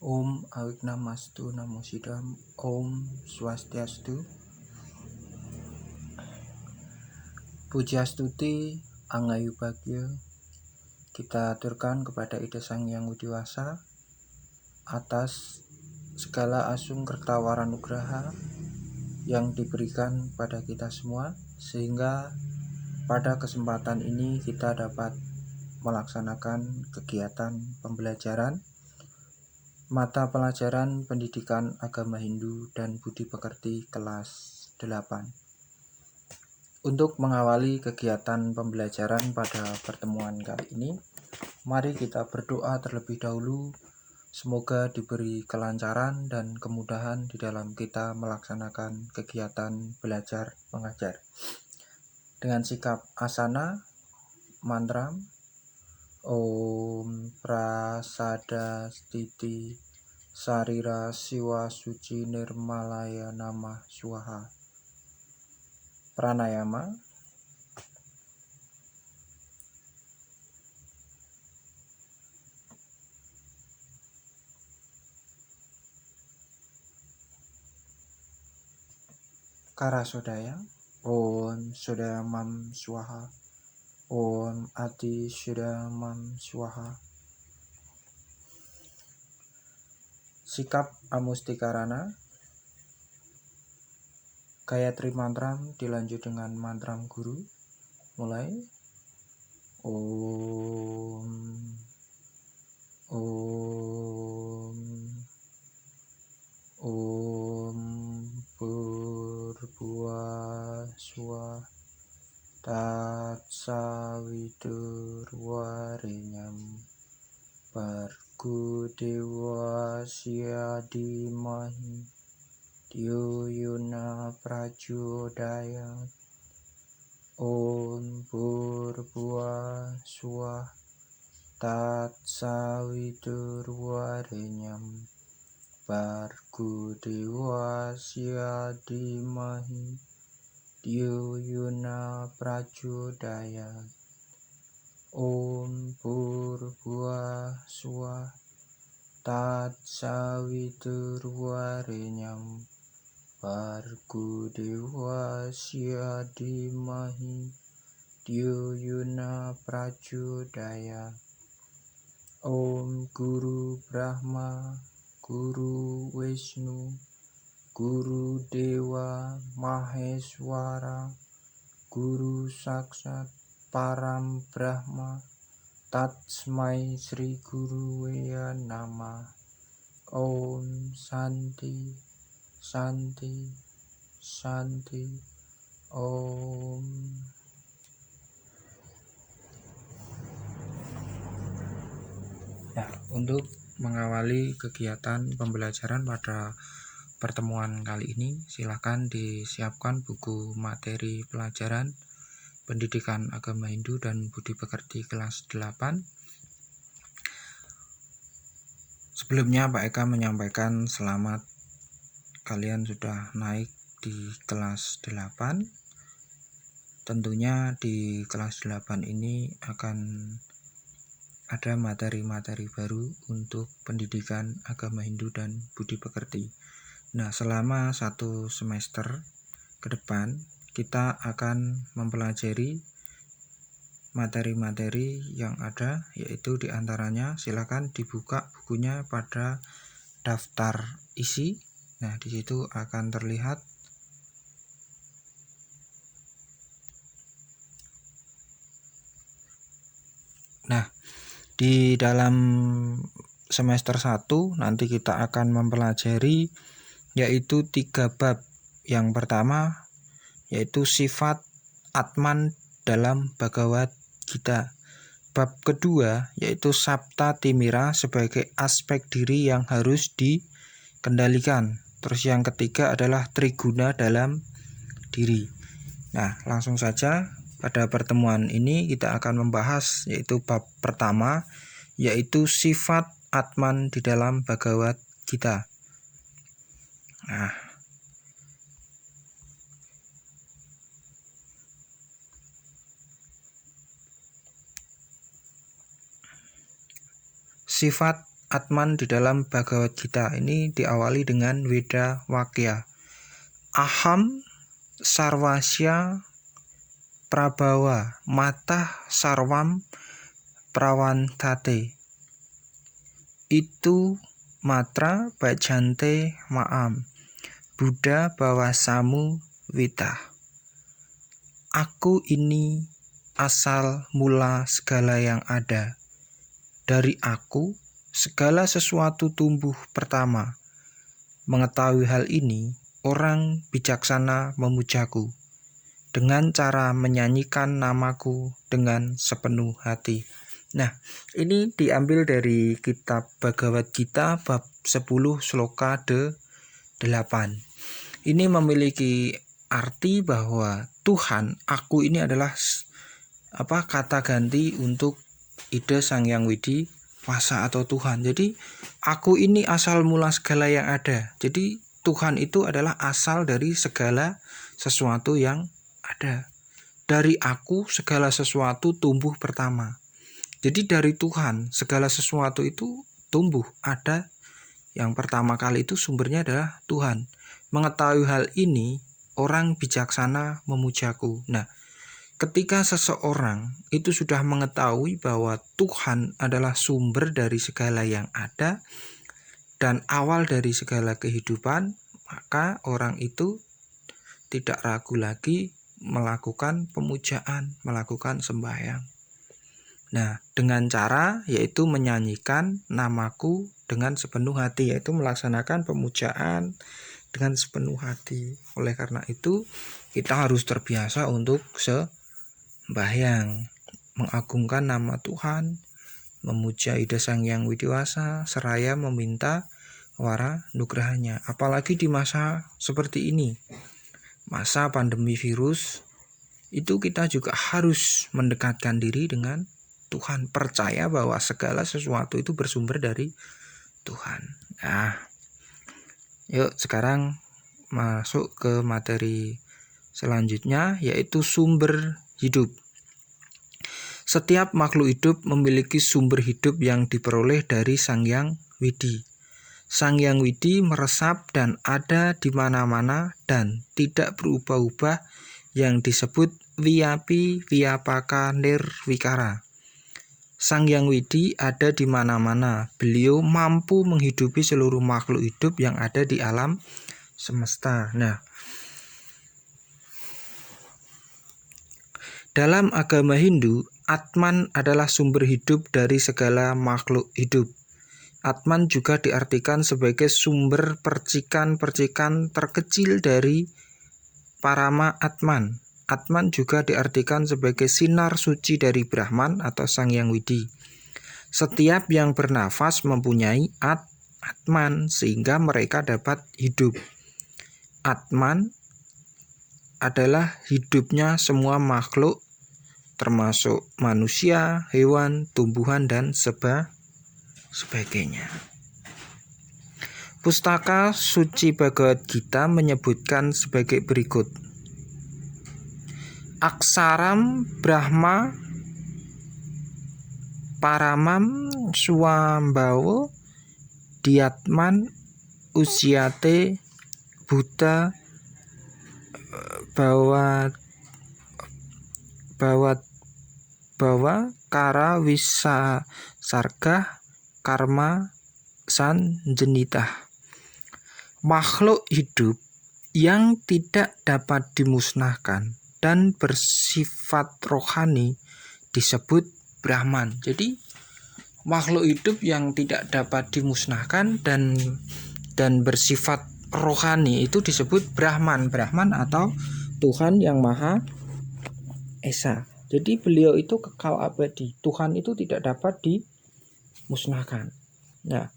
Om Awignamastu Namo Sidam. Om Swastiastu. Pujastuti Angayu Bagyo kita aturkan kepada Ida Sang Yang Widiwasa atas segala asung kertawara nugraha yang diberikan pada kita semua, sehingga pada kesempatan ini kita dapat melaksanakan kegiatan pembelajaran mata pelajaran pendidikan agama Hindu dan Budi Pekerti kelas 8. Untuk mengawali kegiatan pembelajaran pada pertemuan kali ini, mari kita berdoa terlebih dahulu. Semoga diberi kelancaran dan kemudahan di dalam kita melaksanakan kegiatan belajar mengajar. Dengan sikap asana, mantra Om Prasada Stiti Sarira Siwa Suci Nirmalaya Namah Swaha. Pranayama. Karasodaya. Om Sudamam Swaha. Om Ati Sudamam Swaha. Sikap Amustikarana. Gayatri mantram dilanjut dengan mantram guru. Mulai. Om Purbuah Swah Tatsawidurwarenyam Bargu Dewa Siadimahi Diyuyuna Prachodayat. Om Purbuah Swah Tatsawidurwarenyam Bargu Dewa Siadimahi Diyuyuna Prachodayat. Om Purbuah Swah Tatsawidurwarenyam Bargu Dewa Siadimahi Diyuyuna Prachodayat. Om Guru Brahma Guru Wisnu Guru Dewa Maheswara Guru Saksat Param Brahma Tatsmai Sri Guru Weya Nama. Om Santi Santi Santi. Om. Nah, untuk mengawali kegiatan pembelajaran pada pertemuan kali ini, silakan disiapkan buku materi pelajaran pendidikan agama Hindu dan Budi Pekerti kelas 8. Sebelumnya Pak Eka menyampaikan selamat kalian sudah naik di kelas 8. Tentunya di kelas 8 ini akan ada materi-materi baru untuk pendidikan agama Hindu dan Budi Pekerti. Nah, selama 1 semester ke depan kita akan mempelajari materi-materi yang ada, yaitu diantaranya silakan dibuka bukunya pada daftar isi. Nah, di situ akan terlihat di dalam semester 1 nanti kita akan mempelajari yaitu 3 bab. Yang pertama yaitu sifat Atman dalam Bhagavad Gita. Bab kedua yaitu Sapta Timira sebagai aspek diri yang harus dikendalikan. Terus yang ketiga adalah Triguna dalam diri. Nah, langsung saja pada pertemuan ini kita akan membahas yaitu bab pertama yaitu sifat Atman di dalam Bhagavad Gita. Nah, sifat Atman di dalam Bhagavad Gita ini diawali dengan Weda Wakya. Aham sarvasya prabhawa matah sarvam prawantate. Itu matra bajante ma'am Buddha bawasamu wita. Aku ini asal mula segala yang ada. Dari aku segala sesuatu tumbuh pertama. Mengetahui hal ini, orang bijaksana memujaku dengan cara menyanyikan namaku dengan sepenuh hati. Nah, ini diambil dari kitab Bhagavad Gita bab 10 sloka 8. Ini memiliki arti bahwa Tuhan, aku ini adalah kata ganti untuk ide Sang Hyang Widi Wasa atau Tuhan. Jadi aku ini asal mula segala yang ada. Jadi Tuhan itu adalah asal dari segala sesuatu yang ada. Dari aku segala sesuatu tumbuh pertama. Jadi dari Tuhan segala sesuatu itu tumbuh, ada. Yang pertama kali itu sumbernya adalah Tuhan. Mengetahui hal ini, orang bijaksana memujaku. Nah, ketika seseorang itu sudah mengetahui bahwa Tuhan adalah sumber dari segala yang ada dan awal dari segala kehidupan, maka orang itu tidak ragu lagi melakukan pemujaan, melakukan sembahyang. Nah, dengan cara yaitu menyanyikan namaku dengan sepenuh hati, yaitu melaksanakan pemujaan dengan sepenuh hati. Oleh karena itu, kita harus terbiasa untuk sembahyang, mengagungkan nama Tuhan, memuja ide Sang Hyang Widi Wasa, seraya meminta wara nugrahanya. Apalagi di masa seperti ini, masa pandemi virus, itu kita juga harus mendekatkan diri dengan Tuhan, percaya bahwa segala sesuatu itu bersumber dari Tuhan. Nah, yuk sekarang masuk ke materi selanjutnya, yaitu sumber hidup. Setiap makhluk hidup memiliki sumber hidup yang diperoleh dari Sang Hyang Widi. Sang Hyang Widi meresap dan ada di mana-mana dan tidak berubah-ubah, yang disebut Viyapi Viyapaka Nirvikara. Sang Hyang Widi ada di mana-mana. Beliau mampu menghidupi seluruh makhluk hidup yang ada di alam semesta. Nah, dalam agama Hindu, Atman adalah sumber hidup dari segala makhluk hidup. Atman juga diartikan sebagai sumber percikan-percikan terkecil dari Parama Atman. Atman juga diartikan sebagai sinar suci dari Brahman atau Sang Hyang Widi. Setiap yang bernafas mempunyai Atman sehingga mereka dapat hidup. Atman adalah hidupnya semua makhluk, termasuk manusia, hewan, tumbuhan, dan sebagainya. Pustaka Suci Bhagavad Gita menyebutkan sebagai berikut. Aksaram Brahma Paramam Swambhawa Diatman Usyate Buddha Bawa Kara Wisa Sarga Karma Sanjenitah. Makhluk hidup yang tidak dapat dimusnahkan dan bersifat rohani disebut Brahman. Jadi makhluk hidup yang tidak dapat dimusnahkan dan bersifat rohani itu disebut Brahman. Brahman atau Tuhan yang Maha Esa. Jadi beliau itu kekal abadi. Tuhan itu tidak dapat dimusnahkan. Nah,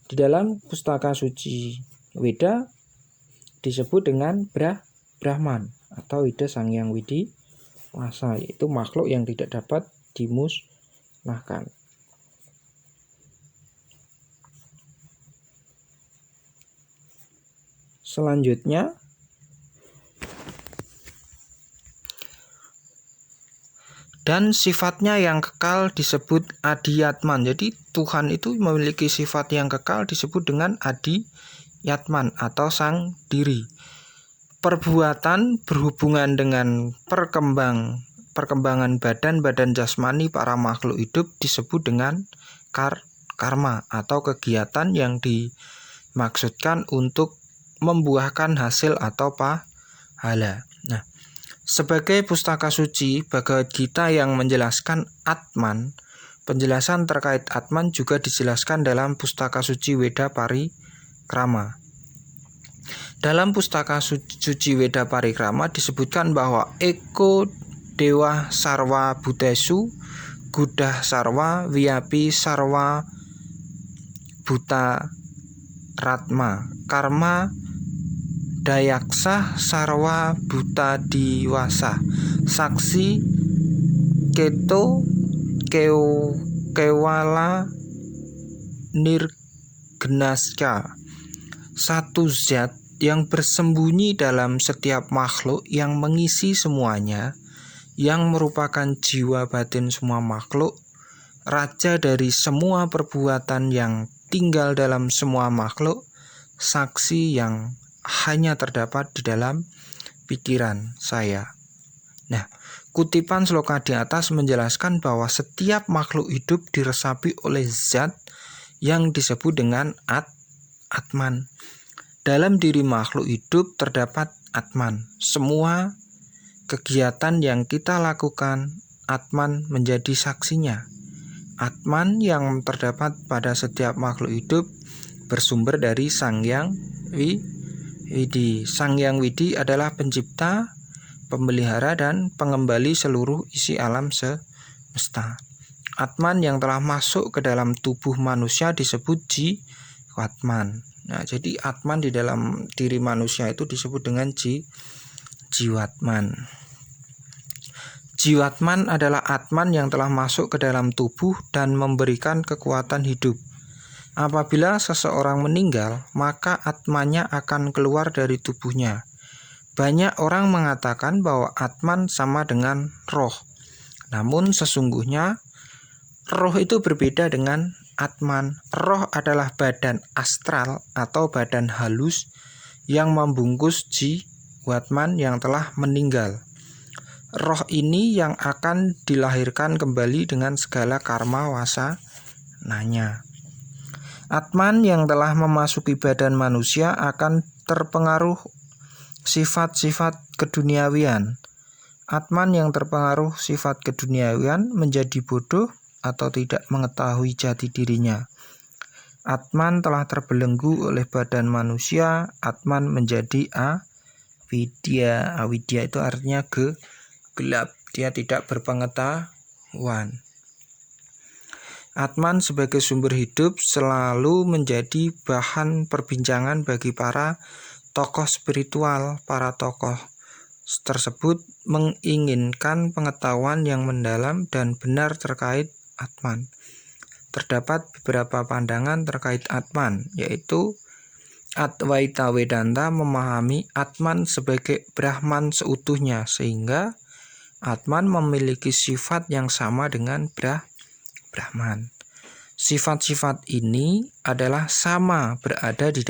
di dalam pustaka suci Weda disebut dengan Brahman atau ide Sang Hyang Widi Wasa, yaitu makhluk yang tidak dapat dimusnahkan. Dan sifatnya yang kekal disebut Adiyatman. Jadi Tuhan itu memiliki sifat yang kekal disebut dengan Adiyatman atau sang diri. Perbuatan berhubungan dengan perkembangan badan jasmani para makhluk hidup disebut dengan karma atau kegiatan yang dimaksudkan untuk membuahkan hasil atau pahala. Nah, sebagai pustaka suci Bhagavad Gita yang menjelaskan Atman, penjelasan terkait Atman juga dijelaskan dalam pustaka suci Weda Parikrama. Dalam pustaka suci Weda Parikrama disebutkan bahwa Eko Dewa Sarwa Bhutesu Gudah Sarwa Viapi Sarwa Bhuta Ratma Karma Dayaksa Sarwa Bhuta Diwasa Saksi Keto Kewala Nirgnaska, satu zat yang bersembunyi dalam setiap makhluk yang mengisi semuanya, yang merupakan jiwa batin semua makhluk, raja dari semua perbuatan yang tinggal dalam semua makhluk, saksi yang hanya terdapat di dalam pikiran saya. Nah, kutipan sloka di atas menjelaskan bahwa setiap makhluk hidup diresapi oleh zat yang disebut dengan Atman. Dalam diri makhluk hidup terdapat Atman. Semua kegiatan yang kita lakukan, Atman menjadi saksinya. Atman yang terdapat pada setiap makhluk hidup bersumber dari Sang Hyang Widi. Sang Hyang Widi adalah pencipta, pemelihara, dan pengembali seluruh isi alam semesta. Atman yang telah masuk ke dalam tubuh manusia disebut Jiwatman. Nah, jadi Atman di dalam diri manusia itu disebut dengan Jiwatman. Jiwatman adalah Atman yang telah masuk ke dalam tubuh dan memberikan kekuatan hidup. Apabila seseorang meninggal, maka Atmanya akan keluar dari tubuhnya. Banyak orang mengatakan bahwa Atman sama dengan roh. Namun sesungguhnya roh itu berbeda dengan Atman. Roh adalah badan astral atau badan halus yang membungkus Jiwatman yang telah meninggal. Roh ini yang akan dilahirkan kembali dengan segala karma wasananya. Atman yang telah memasuki badan manusia akan terpengaruh sifat-sifat keduniawian. Atman yang terpengaruh sifat keduniawian menjadi bodoh atau tidak mengetahui jati dirinya. Atman telah terbelenggu oleh badan manusia. Atman menjadi avidya. Avidya itu artinya gelap. Dia tidak berpengetahuan. Atman sebagai sumber hidup selalu menjadi bahan perbincangan bagi para tokoh spiritual. Para tokoh tersebut menginginkan pengetahuan yang mendalam dan benar terkait Atman. Terdapat beberapa pandangan terkait Atman, yaitu Advaita Vedanta memahami Atman sebagai Brahman seutuhnya, sehingga Atman memiliki sifat yang sama dengan Brahman. Sifat-sifat ini adalah sama, berada di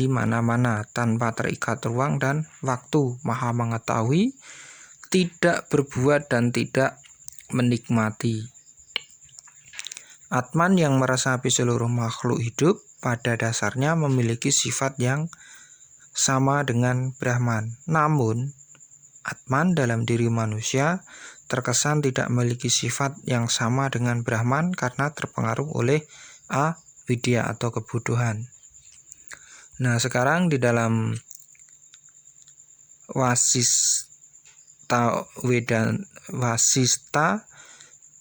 mana-mana tanpa terikat ruang dan waktu, maha mengetahui, tidak berbuat dan tidak menikmati. Atman yang meresapi seluruh makhluk hidup pada dasarnya memiliki sifat yang sama dengan Brahman. Namun Atman dalam diri manusia terkesan tidak memiliki sifat yang sama dengan Brahman karena terpengaruh oleh avidya atau kebodohan. Nah, sekarang di dalam Vasista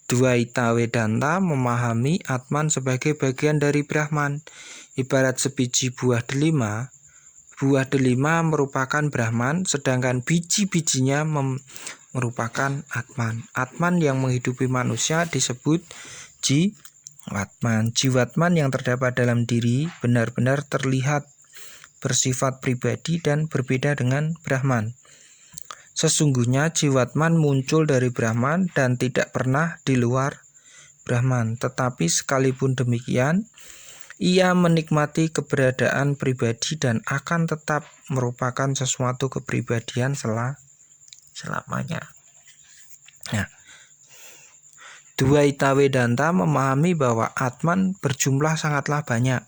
Dvaita Vedanta memahami Atman sebagai bagian dari Brahman. Ibarat sebiji buah delima. Buah delima merupakan Brahman, sedangkan biji-bijinya merupakan Atman. Atman yang menghidupi manusia disebut Jiwatman. Jiwatman yang terdapat dalam diri benar-benar terlihat bersifat pribadi dan berbeda dengan Brahman. Sesungguhnya Jiwatman muncul dari Brahman dan tidak pernah di luar Brahman. Tetapi sekalipun demikian, ia menikmati keberadaan pribadi dan akan tetap merupakan sesuatu kepribadian selamanya. Nah, Dwaita Vedanta memahami bahwa Atman berjumlah sangatlah banyak.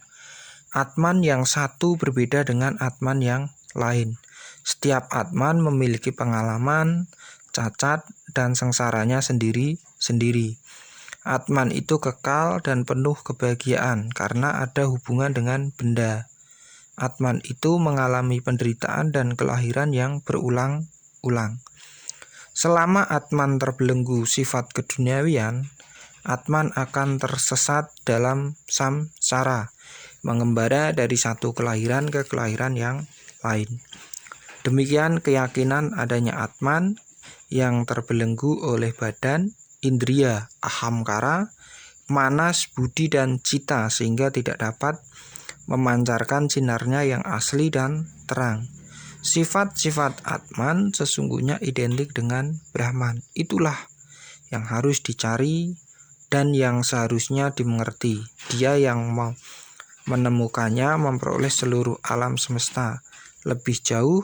Atman yang satu berbeda dengan Atman yang lain. Setiap Atman memiliki pengalaman, cacat, dan sengsaranya sendiri-sendiri. Atman itu kekal dan penuh kebahagiaan karena ada hubungan dengan benda. Atman itu mengalami penderitaan dan kelahiran yang berulang-ulang. Selama Atman terbelenggu sifat keduniawian, Atman akan tersesat dalam samsara, mengembara dari satu kelahiran ke kelahiran yang lain. Demikian keyakinan adanya Atman yang terbelenggu oleh badan, indria, ahamkara, manas, budi, dan cita sehingga tidak dapat memancarkan sinarnya yang asli dan terang. Sifat-sifat Atman sesungguhnya identik dengan Brahman. Itulah yang harus dicari dan yang seharusnya dimengerti. Dia yang menemukannya memperoleh seluruh alam semesta. Lebih jauh,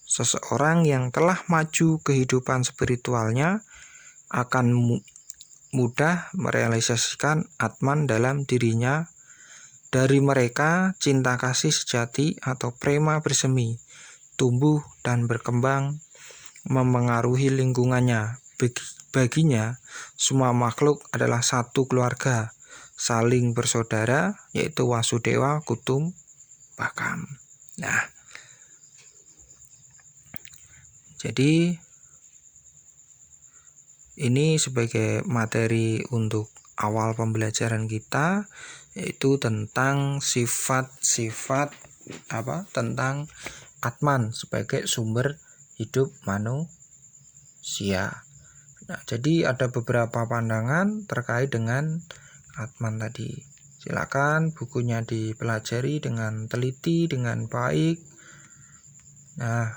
seseorang yang telah maju kehidupan spiritualnya akan mudah merealisasikan Atman dalam dirinya. Dari mereka, cinta kasih sejati atau prema bersemi, tumbuh dan berkembang, memengaruhi lingkungannya. Baginya, semua makhluk adalah satu keluarga, saling bersaudara, yaitu Wasudeva Kutumbakam. Nah, jadi ini sebagai materi untuk awal pembelajaran kita, yaitu tentang sifat-sifat tentang Atman sebagai sumber hidup manusia. Nah, jadi ada beberapa pandangan terkait dengan Atman tadi. Silakan bukunya dipelajari dengan teliti, dengan baik. Nah,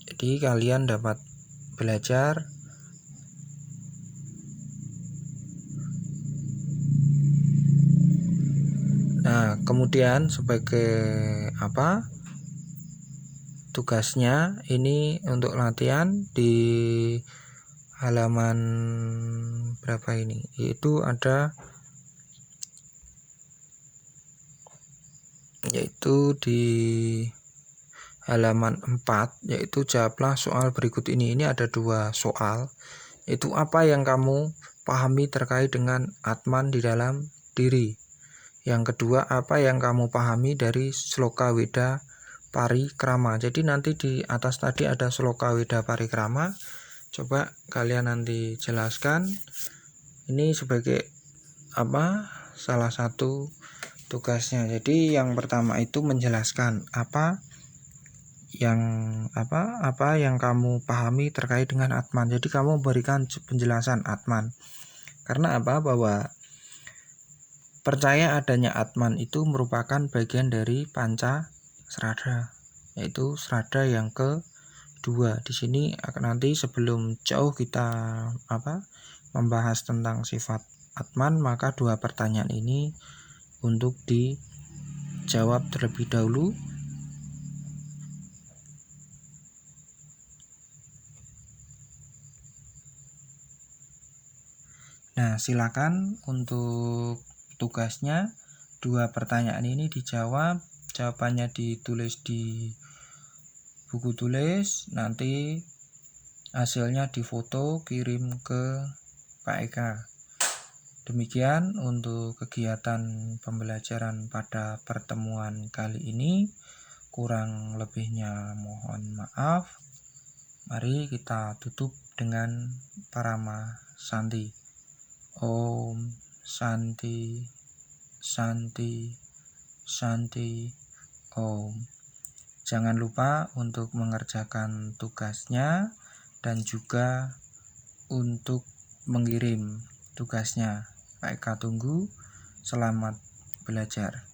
jadi kalian dapat belajar kemudian sebagai tugasnya ini untuk latihan di halaman berapa ini, yaitu di halaman 4, yaitu jawablah soal berikut ini. Ini ada 2 soal, yaitu apa yang kamu pahami terkait dengan Atman di dalam diri. Yang kedua, apa yang kamu pahami dari Sloka Weda Parikrama. Jadi nanti di atas tadi ada Sloka Weda Parikrama. Coba kalian nanti jelaskan. Ini sebagai salah satu tugasnya. Jadi yang pertama itu menjelaskan apa yang kamu pahami terkait dengan Atman. Jadi kamu memberikan penjelasan Atman. Karena bahwa percaya adanya Atman itu merupakan bagian dari panca srada, yaitu srada yang kedua. Di sini nanti sebelum jauh kita membahas tentang sifat Atman, maka 2 pertanyaan ini untuk dijawab terlebih dahulu. Nah, silakan untuk tugasnya 2 pertanyaan ini dijawab. Jawabannya ditulis di buku tulis, nanti hasilnya difoto kirim ke Pak Eka. Demikian untuk kegiatan pembelajaran pada pertemuan kali ini. Kurang lebihnya mohon maaf. Mari kita tutup dengan Parama Santi. Om Santi, Santi, Santi, Om. Jangan lupa untuk mengerjakan tugasnya dan juga untuk mengirim tugasnya. Pak Eka tunggu. Selamat belajar.